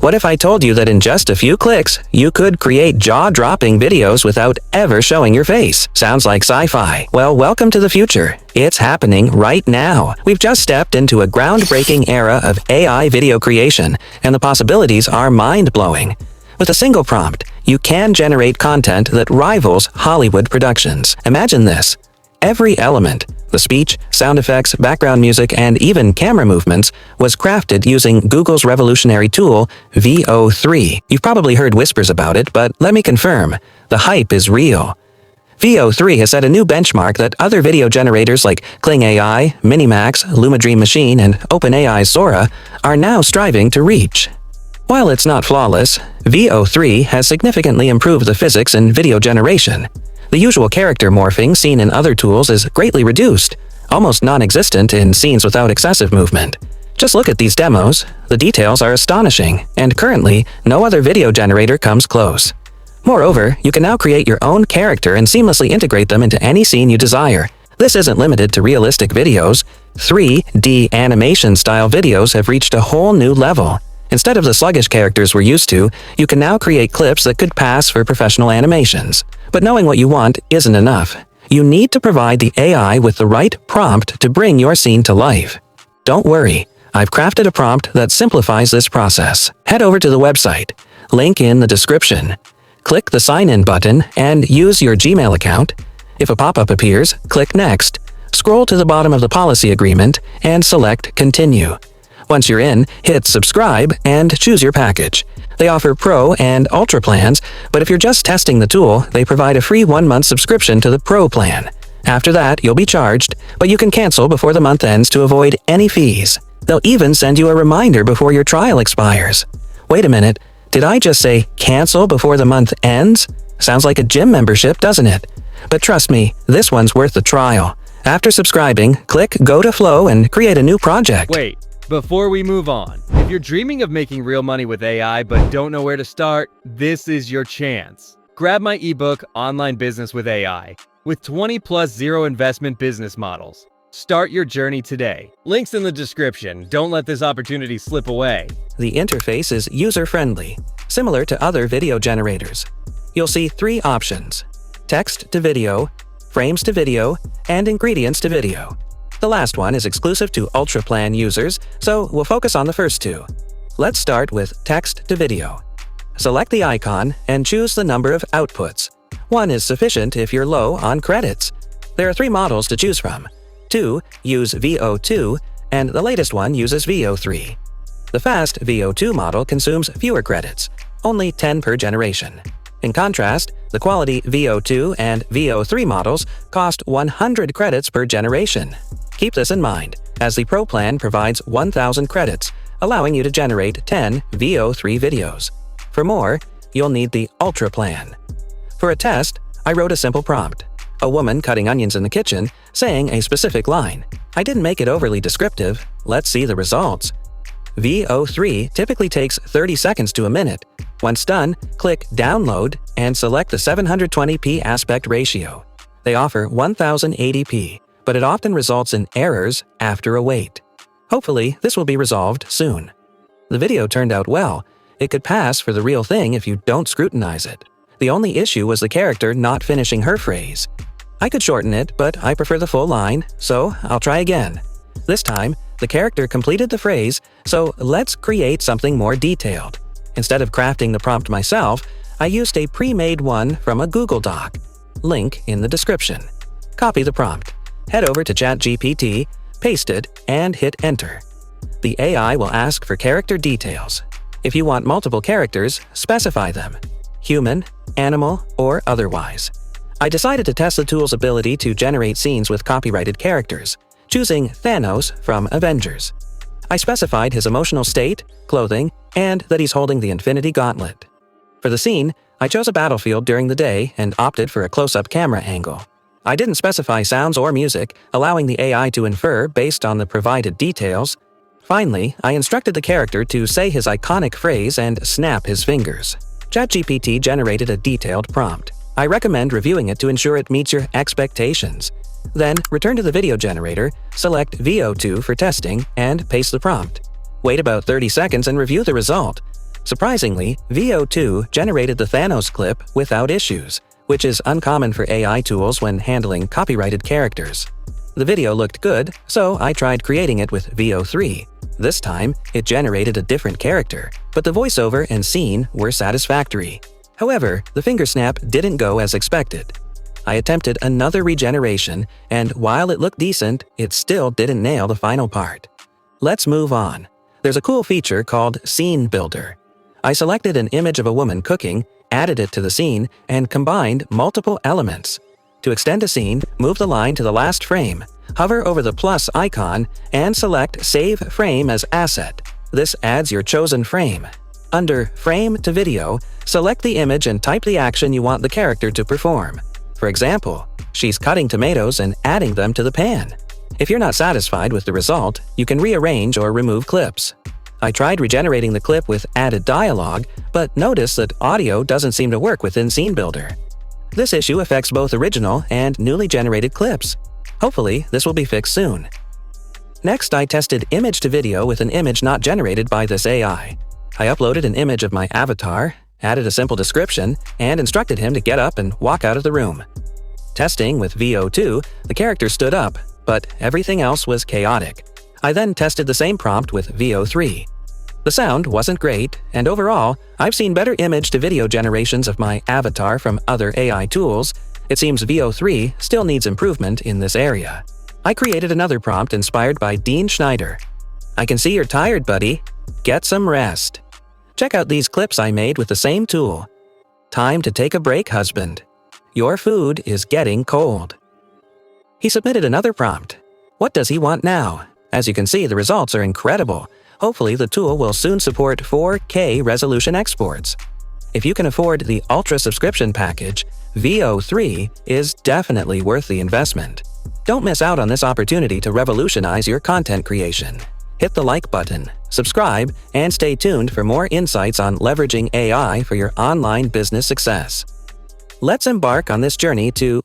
What if I told you that in just a few clicks, you could create jaw-dropping videos without ever showing your face? Sounds like sci-fi. Well, welcome to the future. It's happening right now. We've just stepped into a groundbreaking era of AI video creation, and the possibilities are mind-blowing. With a single prompt, you can generate content that rivals Hollywood productions. Imagine this. Every element, the speech, sound effects, background music, and even camera movements, was crafted using Google's revolutionary tool, VO3. You've probably heard whispers about it, but let me confirm, the hype is real. VO3 has set a new benchmark that other video generators like Kling AI, Minimax, LumaDream Machine, and OpenAI's Sora are now striving to reach. While it's not flawless, VO3 has significantly improved the physics in video generation. The usual character morphing seen in other tools is greatly reduced, almost non-existent in scenes without excessive movement. Just look at these demos. The details are astonishing, and currently, no other video generator comes close. Moreover, you can now create your own character and seamlessly integrate them into any scene you desire. This isn't limited to realistic videos. 3D animation-style videos have reached a whole new level. Instead of the sluggish characters we're used to, you can now create clips that could pass for professional animations. But knowing what you want isn't enough. You need to provide the AI with the right prompt to bring your scene to life. Don't worry, I've crafted a prompt that simplifies this process. Head over to the website, link in the description. Click the Sign In button and use your Gmail account. If a pop-up appears, click Next. Scroll to the bottom of the policy agreement and select Continue. Once you're in, hit Subscribe and choose your package. They offer Pro and Ultra plans, but if you're just testing the tool, they provide a free 1-month subscription to the Pro plan. After that, you'll be charged, but you can cancel before the month ends to avoid any fees. They'll even send you a reminder before your trial expires. Wait a minute, did I just say cancel before the month ends? Sounds like a gym membership, doesn't it? But trust me, this one's worth the trial. After subscribing, click Go to Flow and create a new project. Wait. Before we move on, if you're dreaming of making real money with AI but don't know where to start, this is your chance. Grab my ebook, Online Business with AI, with 20+ zero investment business models. Start your journey today. Links in the description. Don't let this opportunity slip away. The interface is user-friendly, similar to other video generators. You'll see 3 options: text to video, frames to video, and ingredients to video. The last one is exclusive to Ultra Plan users, so we'll focus on the first 2. Let's start with text to video. Select the icon and choose the number of outputs. 1 is sufficient if you're low on credits. There are 3 models to choose from. 2 use VO2, and the latest one uses VO3. The fast VO2 model consumes fewer credits, only 10 per generation. In contrast, the quality VO2 and VO3 models cost 100 credits per generation. Keep this in mind, as the Pro plan provides 1,000 credits, allowing you to generate 10 VO3 videos. For more, you'll need the Ultra plan. For a test, I wrote a simple prompt: a woman cutting onions in the kitchen, saying a specific line. I didn't make it overly descriptive. Let's see the results. VO3 typically takes 30 seconds to a minute. Once done, click Download and select the 720p aspect ratio. They offer 1080p, but it often results in errors after a wait. Hopefully, this will be resolved soon. The video turned out well. It could pass for the real thing if you don't scrutinize it. The only issue was the character not finishing her phrase. I could shorten it, but I prefer the full line, so I'll try again. This time, the character completed the phrase, so let's create something more detailed. Instead of crafting the prompt myself, I used a pre-made one from a Google Doc. Link in the description. Copy the prompt. Head over to ChatGPT, paste it, and hit Enter. The AI will ask for character details. If you want multiple characters, specify them: human, animal, or otherwise. I decided to test the tool's ability to generate scenes with copyrighted characters, choosing Thanos from Avengers. I specified his emotional state, clothing, and that he's holding the Infinity Gauntlet. For the scene, I chose a battlefield during the day and opted for a close-up camera angle. I didn't specify sounds or music, allowing the AI to infer based on the provided details. Finally, I instructed the character to say his iconic phrase and snap his fingers. ChatGPT generated a detailed prompt. I recommend reviewing it to ensure it meets your expectations. Then, return to the video generator, select VO2 for testing, and paste the prompt. Wait about 30 seconds and review the result. Surprisingly, VO2 generated the Thanos clip without issues, which is uncommon for AI tools when handling copyrighted characters. The video looked good, so I tried creating it with VO3. This time, it generated a different character, but the voiceover and scene were satisfactory. However, the finger snap didn't go as expected. I attempted another regeneration, and while it looked decent, it still didn't nail the final part. Let's move on. There's a cool feature called Scene Builder. I selected an image of a woman cooking, added it to the scene, and combined multiple elements. To extend a scene, move the line to the last frame, hover over the plus icon, and select Save Frame as Asset. This adds your chosen frame. Under Frame to Video, select the image and type the action you want the character to perform. For example, she's cutting tomatoes and adding them to the pan. If you're not satisfied with the result, you can rearrange or remove clips. I tried regenerating the clip with added dialogue, but noticed that audio doesn't seem to work within Scene Builder. This issue affects both original and newly generated clips. Hopefully, this will be fixed soon. Next, I tested image to video with an image not generated by this AI. I uploaded an image of my avatar, added a simple description, and instructed him to get up and walk out of the room. Testing with VO2, the character stood up, but everything else was chaotic. I then tested the same prompt with VO3. The sound wasn't great, and overall, I've seen better image-to-video generations of my avatar from other AI tools. It seems VO3 still needs improvement in this area. I created another prompt inspired by Dean Schneider. "I can see you're tired, buddy. Get some rest." Check out these clips I made with the same tool. "Time to take a break, husband. Your food is getting cold." He submitted another prompt. What does he want now? As you can see, the results are incredible. Hopefully, the tool will soon support 4K resolution exports. If you can afford the Ultra subscription package, VO3 is definitely worth the investment. Don't miss out on this opportunity to revolutionize your content creation. Hit the like button, subscribe, and stay tuned for more insights on leveraging AI for your online business success. Let's embark on this journey to